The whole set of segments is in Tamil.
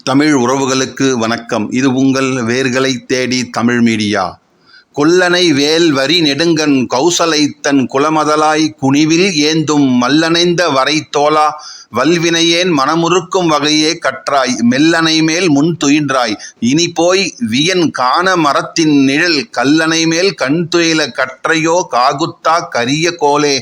தமிழ் உறவுகளுக்கு வணக்கம். இது உங்கள் வேர்களை தேடி தமிழ் மீடியா. கொல்லனை வேல் வரி நெடுங்கண் கௌசலைத்தன் குலமதலாய் குனிவில் ஏந்தும் மல்லணைந்த வரை தோளா வல்வினையேன் மனமுறுக்கும் வகையே கற்றாய் மெல்லனை மேல் முன் துயின்றாய் இனி போய் வியன் காண மரத்தின் நிழல் கல்லனை மேல் கண் துயில கற்றையோ காகுத்தா கரிய கோலே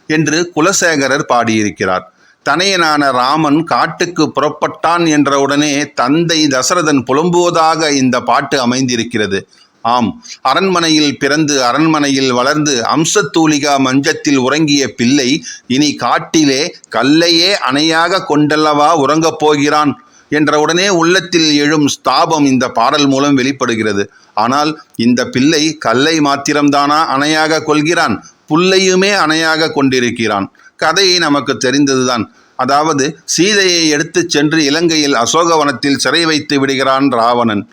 என்று குலசேகரர் பாடியிருக்கிறார். தனையனான ராமன் காட்டுக்கு புறப்பட்டான் என்றவுடனே தந்தை தசரதன் புலம்புவதாக இந்த பாட்டு அமைந்திருக்கிறது. ஆம், அரண்மனையில் பிறந்து அரண்மனையில் வளர்ந்து அம்சத்தூலிகா மஞ்சத்தில் உறங்கிய பிள்ளை இனி காட்டிலே கல்லையே அணையாக கொண்டல்லவா உறங்கப் போகிறான் என்றவுடனே உள்ளத்தில் எழும் ஸ்தாபம் இந்த பாடல் மூலம் வெளிப்படுகிறது. ஆனால் இந்த பிள்ளை கல்லை மாத்திரம்தானா அணையாக கொள்கிறான்? புல்லையுமே அணையாக கொண்டிருக்கிறான். கதையை நமக்கு தெரிந்ததுதான். அதாவது சீதையை எடுத்துச் சென்று இலங்கையில் அசோகவனத்தில் சிறை வைத்து விடுகிறான் ராவணன்.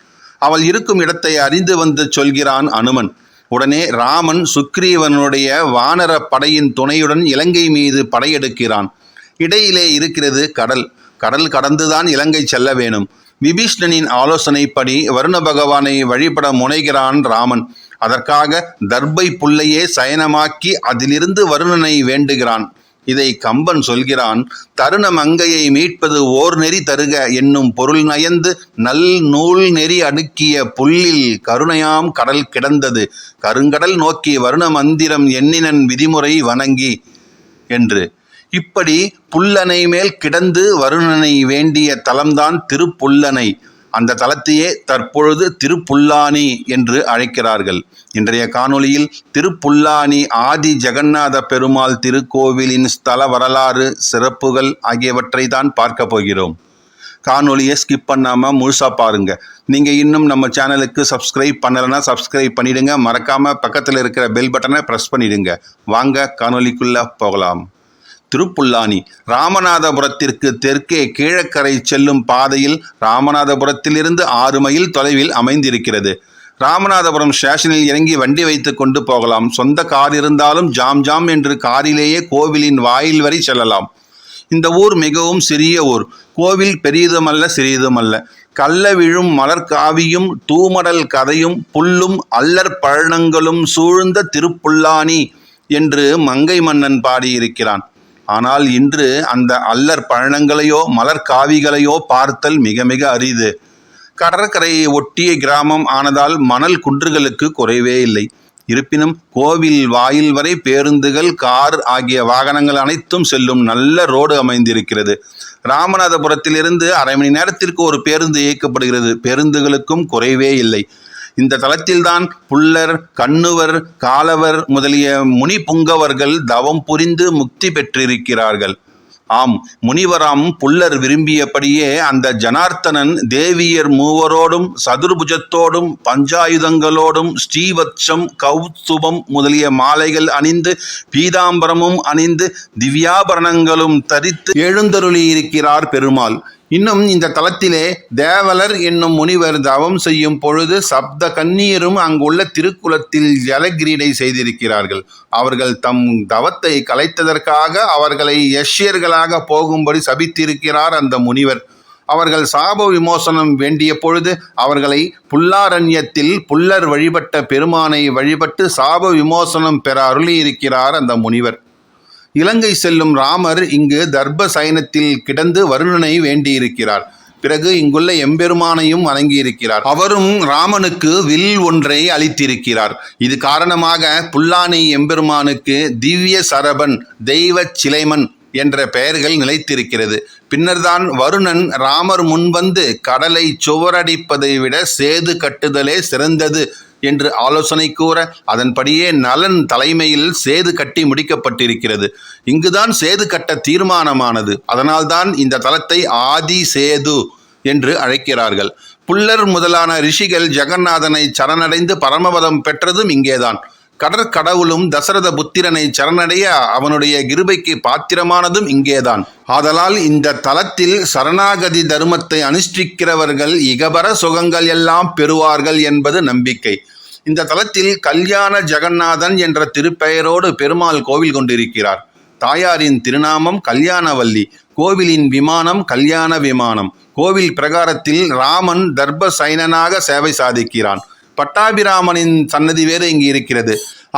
அவள் இருக்கும் இடத்தை அறிந்து வந்து சொல்கிறான் அனுமன். உடனே ராமன் சுக்ரீவனுடைய வானர படையின் துணையுடன் இலங்கை மீது படையெடுக்கிறான். இடையிலே இருக்கிறது கடல். கடல் கடந்துதான் இலங்கை செல்ல வேணும். விபீஷ்ணனின் ஆலோசனைப்படி வருண பகவானை வழிபட முனைகிறான் ராமன். அதற்காக தர்பை புல்லையே சயனமாக்கி அதிலிருந்து வருணனை வேண்டுகிறான். இதை கம்பன் சொல்கிறான். தருண மங்கையை மீட்பது ஓர் நெறி தருக என்னும் பொருள் நயந்து நல் நூல் நெறி அடுக்கிய புல்லில் கருணையாம் கடல் கிடந்தது கருங்கடல் நோக்கி வருண மந்திரம் எண்ணினன் விதிமுறை வணங்கி என்று. இப்படி புல்லணை மேல் கிடந்து வருணனை வேண்டிய தலம்தான் திருப்புல்லணை. அந்த தலத்தையே தற்பொழுது திருப்புல்லானி என்று அழைக்கிறார்கள். இன்றைய காணொளியில் திருப்புல்லானி ஆதி ஜெகநாத பெருமாள் திருக்கோவிலின் ஸ்தல வரலாறு, சிறப்புகள் ஆகியவற்றை தான் பார்க்க போகிறோம். காணொளியை ஸ்கிப் பண்ணாமல் முழுசாக பாருங்க. நீங்கள் இன்னும் நம்ம சேனலுக்கு சப்ஸ்கிரைப் பண்ணலைன்னா சப்ஸ்கிரைப் பண்ணிடுங்க. மறக்காமல் பக்கத்தில் இருக்கிற பெல் பட்டனை ப்ரெஸ் பண்ணிடுங்க. வாங்க காணொளிக்குள்ளே போகலாம். திருப்புல்லானி ராமநாதபுரத்திற்கு தெற்கே கீழக்கரை செல்லும் பாதையில் ராமநாதபுரத்திலிருந்து 6 மைல் தொலைவில் அமைந்திருக்கிறது. ராமநாதபுரம் ஸ்டேஷனில் இறங்கி வண்டி வைத்து கொண்டு போகலாம். சொந்த கார் இருந்தாலும் ஜாம் என்று காரிலேயே கோவிலின் வாயில் வரை செல்லலாம். இந்த ஊர் மிகவும் சிறிய ஊர். கோவில் பெரியதுமல்ல சிறியதுமல்ல. கள்ள விழும் மலர்காவியும் தூமடல் கதையும் புல்லும் அல்லற் பழனங்களும் சூழ்ந்த திருப்புல்லானி என்று மங்கை மன்னன் பாடியிருக்கிறான். ஆனால் இன்று அந்த அல்லற் பழனங்களையோ மலர்காவிகளையோ பார்த்தல் மிக மிக அரிது. கடற்கரையை ஒட்டிய கிராமம் ஆனதால் மணல் குன்றுகளுக்கு குறைவே இல்லை. இருப்பினும் கோவில் வாயில் வரை பேருந்துகள், கார் ஆகிய வாகனங்கள் அனைத்தும் செல்லும் நல்ல ரோடு அமைந்திருக்கிறது. ராமநாதபுரத்திலிருந்து அரை மணி நேரத்திற்கு ஒரு பேருந்து இயக்கப்படுகிறது. பேருந்துகளுக்கும் குறைவே இல்லை. இந்த தலத்தில்தான் புல்லர், கண்ணுவர், காலவர் முதலிய முனி புங்கவர்கள் தவம் புரிந்து முக்தி பெற்றிருக்கிறார்கள். ஆம், முனிவராம் புல்லர் விரும்பியபடியே அந்த ஜனார்த்தனன் தேவியர் மூவரோடும் சதுர்புஜத்தோடும் பஞ்சாயுதங்களோடும் ஸ்ரீவத்சம், கௌஸ்துபம் முதலிய மாலைகள் அணிந்து பீதாம்பரமும் அணிந்து திவ்யாபரணங்களும் தரித்து எழுந்தருளியிருக்கிறார் பெருமாள். இன்னும் இந்த தலத்திலே தேவலர் என்னும் முனிவர் தவம் செய்யும் பொழுது சப்த கன்னியரும் அங்குள்ள திருக்குளத்தில் ஜலகிரீடை செய்திருக்கிறார்கள். அவர்கள் தம் தவத்தை கலைத்ததற்காக அவர்களை யஷ்யர்களாக போகும்படி சபித்திருக்கிறார் அந்த முனிவர். அவர்கள் சாப விமோசனம் வேண்டிய பொழுது அவர்களை புல்லாரண்யத்தில் புல்லர் வழிபட்ட பெருமானை வழிபட்டு சாப விமோசனம் பெற அருளியிருக்கிறார் அந்த முனிவர். இலங்கை செல்லும் ராமர் இங்கு தர்ப சயனத்தில் கிடந்து வருணனை வேண்டியிருக்கிறார். பிறகு இங்குள்ள எம்பெருமானையும் வணங்கியிருக்கிறார். அவரும் ராமனுக்கு வில் ஒன்றை அளித்திருக்கிறார். இது காரணமாக புல்லானி எம்பெருமானுக்கு திவ்ய சரபன், தெய்வ சிலைமன் என்ற பெயர்கள் நிலைத்திருக்கிறது. பின்னர்தான் வருணன் ராமர் முன்வந்து கடலை சுவரடிப்பதை விட சேது கட்டுதலே சிறந்தது என்று ஆலோசனை கூற அதன்படியே நலன் தலைமையில் சேது கட்டி முடிக்கப்பட்டிருக்கிறது. இங்குதான் சேது கட்ட தீர்மானமானது. அதனால்தான் இந்த தலத்தை ஆதி சேது என்று அழைக்கிறார்கள். புல்லர் முதலான ரிஷிகள் ஜெகநாதனை சரணடைந்து பரமபதம் பெற்றதும் இங்கேதான். கடற்கடவுளும் தசரத புத்திரனை சரணடைய அவனுடைய கிருபைக்கு பாத்திரமானதும் இங்கேதான். ஆதலால் இந்த தலத்தில் சரணாகதி தர்மத்தை அனுஷ்டிக்கிறவர்கள் இகபர சுகங்கள் எல்லாம் பெறுவார்கள் என்பது நம்பிக்கை. இந்த தலத்தில் கல்யாண ஜெகநாதன் என்ற திருப்பெயரோடு பெருமாள் கோவில் கொண்டிருக்கிறார். தாயாரின் திருநாமம் கல்யாணவல்லி. கோவிலின் விமானம் கல்யாண விமானம். கோவில் பிரகாரத்தில் ராமன் தர்பசயனனாக சேவை சாதிக்கிறான். பட்டாபிராமனின் சன்னதி வேறு இங்கு இருக்கிறது.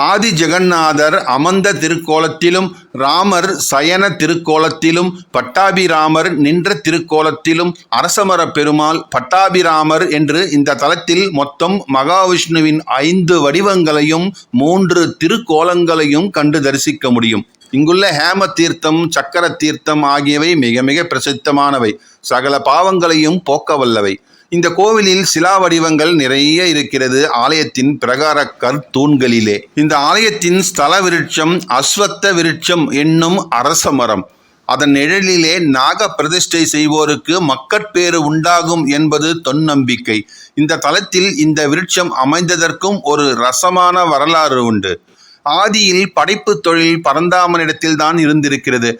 ஆதி ஜெகநாதர் அமர்ந்த திருக்கோலத்திலும், ராமர் சயன திருக்கோலத்திலும், பட்டாபிராமர் நின்ற திருக்கோலத்திலும், அரசமர பெருமாள் பட்டாபிராமர் என்று இந்த தலத்தில் மொத்தம் மகாவிஷ்ணுவின் 5 வடிவங்களையும் 3 திருக்கோலங்களையும் கண்டு தரிசிக்க முடியும். இங்குள்ள ஹேம தீர்த்தம், சக்கர தீர்த்தம் ஆகியவை மிக மிக பிரசித்தமானவை. சகல பாவங்களையும் போக்க வல்லவை. இந்த கோவிலில் சிலா வடிவங்கள் நிறைய இருக்கிறது ஆலயத்தின் பிரகார கற்தூண்களிலே. இந்த ஆலயத்தின் ஸ்தல விருட்சம் அஸ்வத்த விருட்சம் என்னும் அரச மரம். அதன் நிழலிலே நாக பிரதிஷ்டை செய்வோருக்கு மக்கட்பேறு உண்டாகும் என்பது தொன்னம்பிக்கை. இந்த தலத்தில் இந்த விருட்சம் அமைந்ததற்கும் ஒரு ரசமான வரலாறு உண்டு. ஆதியில் படைப்பு தொழில் பரந்தாமனிடத்தில் தான் இருந்திருக்கிறது.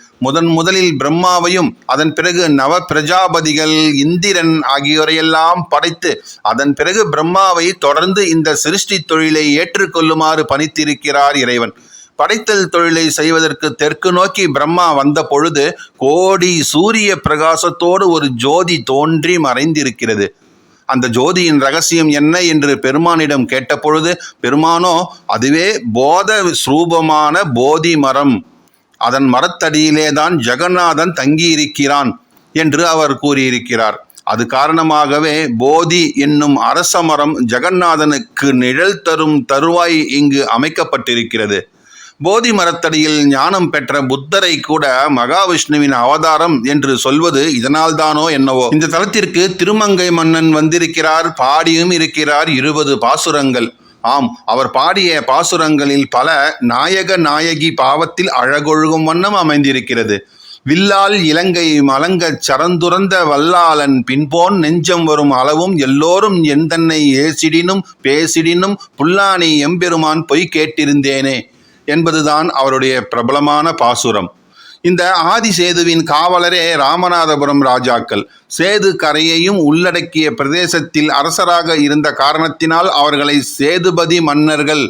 முதலில் பிரம்மாவையும், அதன் பிறகு நவ பிரஜாபதிகள், இந்திரன் ஆகியோரையெல்லாம் படைத்து, அதன் பிறகு பிரம்மாவை தொடர்ந்து இந்த சிருஷ்டி தொழிலை ஏற்றுக்கொள்ளுமாறு பணித்திருக்கிறார் இறைவன். படைத்தல் தொழிலை செய்வதற்கு தெற்கு நோக்கி பிரம்மா வந்த பொழுது கோடி சூரிய பிரகாசத்தோடு ஒரு ஜோதி தோன்றி மறைந்திருக்கிறது. அந்த ஜோதியின் ரகசியம் என்ன என்று பெருமானிடம் கேட்டபொழுது பெருமானோ அதுவே போத ஸ்ரூபமான போதி மரம், அதன் மரத்தடியிலே தான் ஜெகநாதன் தங்கியிருக்கிறான் என்று அவர் கூறியிருக்கிறார். அது காரணமாகவே போதி என்னும் அரச மரம் ஜெகநாதனுக்கு நிழல் தரும் தருவாய் இங்கு அமைக்கப்பட்டிருக்கிறது. போதி மரத்தடியில் ஞானம் பெற்ற புத்தரை கூட மகாவிஷ்ணுவின் அவதாரம் என்று சொல்வது இதனால்தானோ என்னவோ. இந்த தலத்திற்கு திருமங்கை மன்னன் வந்திருக்கிறார், பாடியும் இருக்கிறார் 20 பாசுரங்கள். ஆம், அவர் பாடிய பாசுரங்களில் பல நாயக நாயகி பாவத்தில் அழகொழுகும் வண்ணம் அமைந்திருக்கிறது. வில்லால் இலங்கை மலங்க சரந்துறந்த வல்லாளன் பின்போன் நெஞ்சம் வரும் அளவும் எல்லோரும் எந்தன்னை ஏசிடினும் பேசிடினும் புல்லானை எம்பெருமான் பொய் கேட்டிருந்தேனே என்பதுதான் அவருடைய பிரபலமான பாசுரம். இந்த ஆதி சேதுவின் காவலரே ராமநாதபுரம் ராஜாக்கள். சேது கரையையும் உள்ளடக்கிய பிரதேசத்தில் அரசராக இருந்த காரணத்தினால் அவர்களை சேதுபதி மன்னர்கள்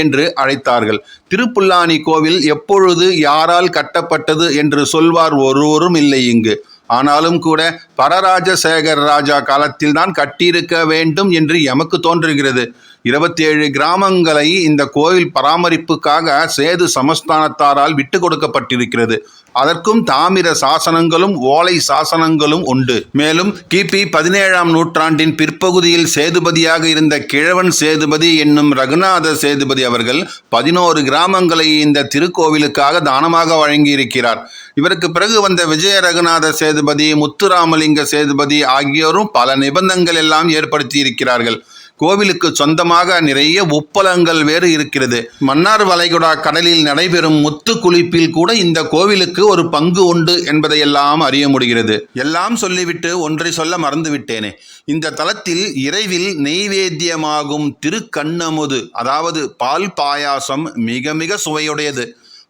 என்று அழைத்தார்கள். திருப்புல்லானி கோவில் எப்பொழுது யாரால் கட்டப்பட்டது என்று சொல்வார் ஒருவரும் இல்லை இங்கு. ஆனாலும் கூட பரராஜசேகர் ராஜா காலத்தில் தான் கட்டியிருக்க வேண்டும் என்று எமக்கு தோன்றுகிறது. 27 கிராமங்களை இந்த கோயில் பராமரிப்புக்காக சேது சமஸ்தானத்தாரால் விட்டு கொடுக்கப்பட்டிருக்கிறது. அதற்கும் தாமிர சாசனங்களும் ஓலை சாசனங்களும் உண்டு. மேலும் கிபி 17ஆம் நூற்றாண்டின் பிற்பகுதியில் சேதுபதியாக இருந்த கிழவன் சேதுபதி என்னும் ரகுநாத சேதுபதி அவர்கள் 11 கிராமங்களை இந்த திருக்கோவிலுக்காக தானமாக வழங்கியிருக்கிறார். இவருக்கு பிறகு வந்த விஜய ரகுநாத சேதுபதி, முத்துராமலிங்க சேதுபதி ஆகியோரும் பல நிபந்தனைகள் எல்லாம் ஏற்படுத்தி இருக்கிறார்கள். கோவிலுக்கு சொந்தமாக நிறைய உப்பளங்கள் வேறு இருக்கிறது. மன்னார் வளைகுடா கடலில் நடைபெறும் முத்து குளிப்பில் கூட இந்த கோவிலுக்கு ஒரு பங்கு உண்டு என்பதையெல்லாம் அறிய முடிகிறது. எல்லாம் சொல்லிவிட்டு ஒன்றை சொல்ல மறந்துவிட்டேனே. இந்த தலத்தில் இறைவில் நெய்வேத்தியமாகும் திருக்கண்ணமுது, அதாவது பால் பாயாசம் மிக மிக சுவையுடையது.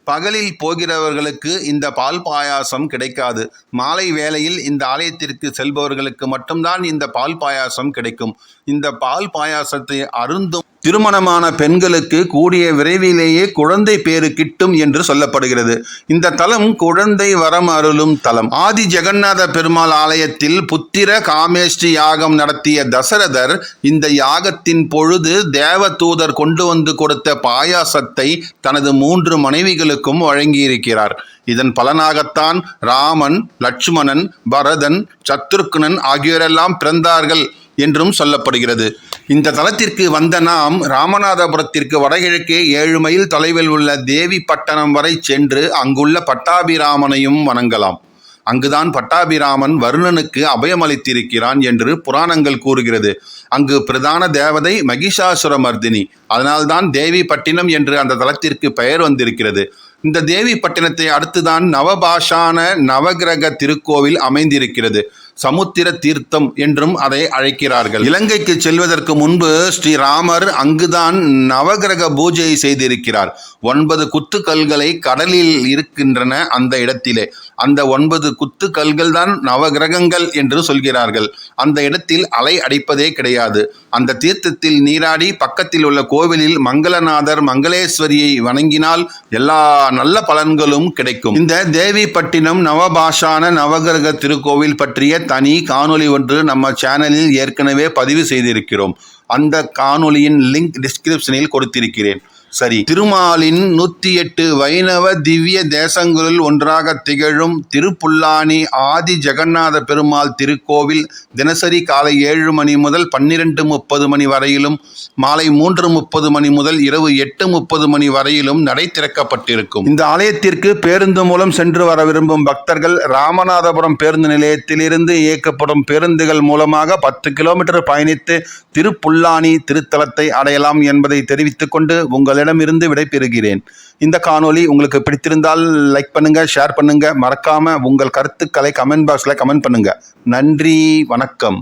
பகலில் போகிறவர்களுக்கு இந்த பால் பாயாசம் கிடைக்காது. மாலை வேளையில் இந்த ஆலயத்திற்கு செல்பவர்களுக்கு மட்டும்தான் இந்த பால் பாயாசம் கிடைக்கும். இந்த பால் பாயாசத்தை அருந்தும் திருமணமான பெண்களுக்கு கூடிய விரைவிலேயே குழந்தை பேறு கிட்டும் என்று சொல்லப்படுகிறது. இந்த தலம் குழந்தை வரம் அருளும் தலம். ஆதி ஜெகநாத பெருமாள் ஆலயத்தில் புத்திர காமேஷ்டி யாகம் நடத்திய தசரதர் இந்த யாகத்தின் பொழுது தேவதூதர் கொண்டு வந்து கொடுத்த பாயாசத்தை தனது 3 மனைவிகளுக்கும் வழங்கியிருக்கிறார். இதன் பலனாகத்தான் ராமன், லட்சுமணன், பரதன், சத்ருக்னன் ஆகியோரெல்லாம் பிறந்தார்கள் என்றும் சொல்லப்படுகிறது. இந்த தலத்திற்கு வந்த நாம் ராமநாதபுரத்திற்கு வடகிழக்கே 7 மைல் தொலைவில் உள்ள தேவி பட்டணம் வரை சென்று அங்குள்ள பட்டாபிராமனையும் வணங்கலாம். அங்குதான் பட்டாபிராமன் வருணனுக்கு அபயமளித்திருக்கிறான் என்று புராணங்கள் கூறுகிறது. அங்கு பிரதான தேவதை மகிஷாசுரமர்தினி. அதனால்தான் தேவி பட்டினம் என்று அந்த தலத்திற்கு பெயர் வந்திருக்கிறது. இந்த தேவி பட்டினத்தை அடுத்துதான் நவபாஷான நவகிரக திருக்கோவில் அமைந்திருக்கிறது. சமுத்திர தீர்த்தம் என்றும் அதை அழைக்கிறார்கள். இலங்கைக்கு செல்வதற்கு முன்பு ஸ்ரீராமர் அங்குதான் நவகிரக பூஜை செய்திருக்கிறார். 9 குத்துக்கல்களை கடலில் இருக்கின்றன அந்த இடத்திலே. அந்த 9 குத்துக்கல்கள் தான் நவகிரகங்கள் என்று சொல்கிறார்கள். அந்த இடத்தில் அலை அடிப்பதே கிடையாது. அந்த தீர்த்தத்தில் நீராடி பக்கத்தில் உள்ள கோவிலில் மங்களநாதர் மங்களேஸ்வரியை வணங்கினால் எல்லா நல்ல பலன்களும் கிடைக்கும். இந்த தேவிப்பட்டினம் நவபாஷான நவகிரக திருக்கோவில் பற்றிய தனி காணொளி ஒன்று நம்ம சேனலில் ஏற்கனவே பதிவு செய்திருக்கிறோம். அந்த காணொளியின் லிங்க் டிஸ்கிரிப்ஷனில் கொடுத்திருக்கிறேன். சரி, திருமாலின் 108 வைணவ திவ்ய தேசங்களுள் ஒன்றாக திகழும் திருப்புல்லானி ஆதி ஜெகநாத பெருமாள் திருக்கோவில் தினசரி காலை 7 மணி முதல் 12:30 மணி வரையிலும், மாலை 3:30 மணி முதல் இரவு 8:30 மணி வரையிலும் நடை திறக்கப்பட்டிருக்கும். இந்த ஆலயத்திற்கு பேருந்து மூலம் சென்று வர விரும்பும் பக்தர்கள் ராமநாதபுரம் பேருந்து நிலையத்திலிருந்து இயக்கப்படும் பேருந்துகள் மூலமாக 10 கிலோமீட்டர் பயணித்து திருப்புல்லானி திருத்தலத்தை அடையலாம் என்பதை தெரிவித்துக் கொண்டு உங்களிடமிருந்து விடைபெறுகிறேன். இந்த காணொளி உங்களுக்கு பிடித்திருந்தால் லைக் பண்ணுங்க, ஷேர் பண்ணுங்க, மறக்காம உங்கள் கருத்துக்களை கமெண்ட் பாக்ஸ்ல கமெண்ட் பண்ணுங்க. நன்றி, வணக்கம்.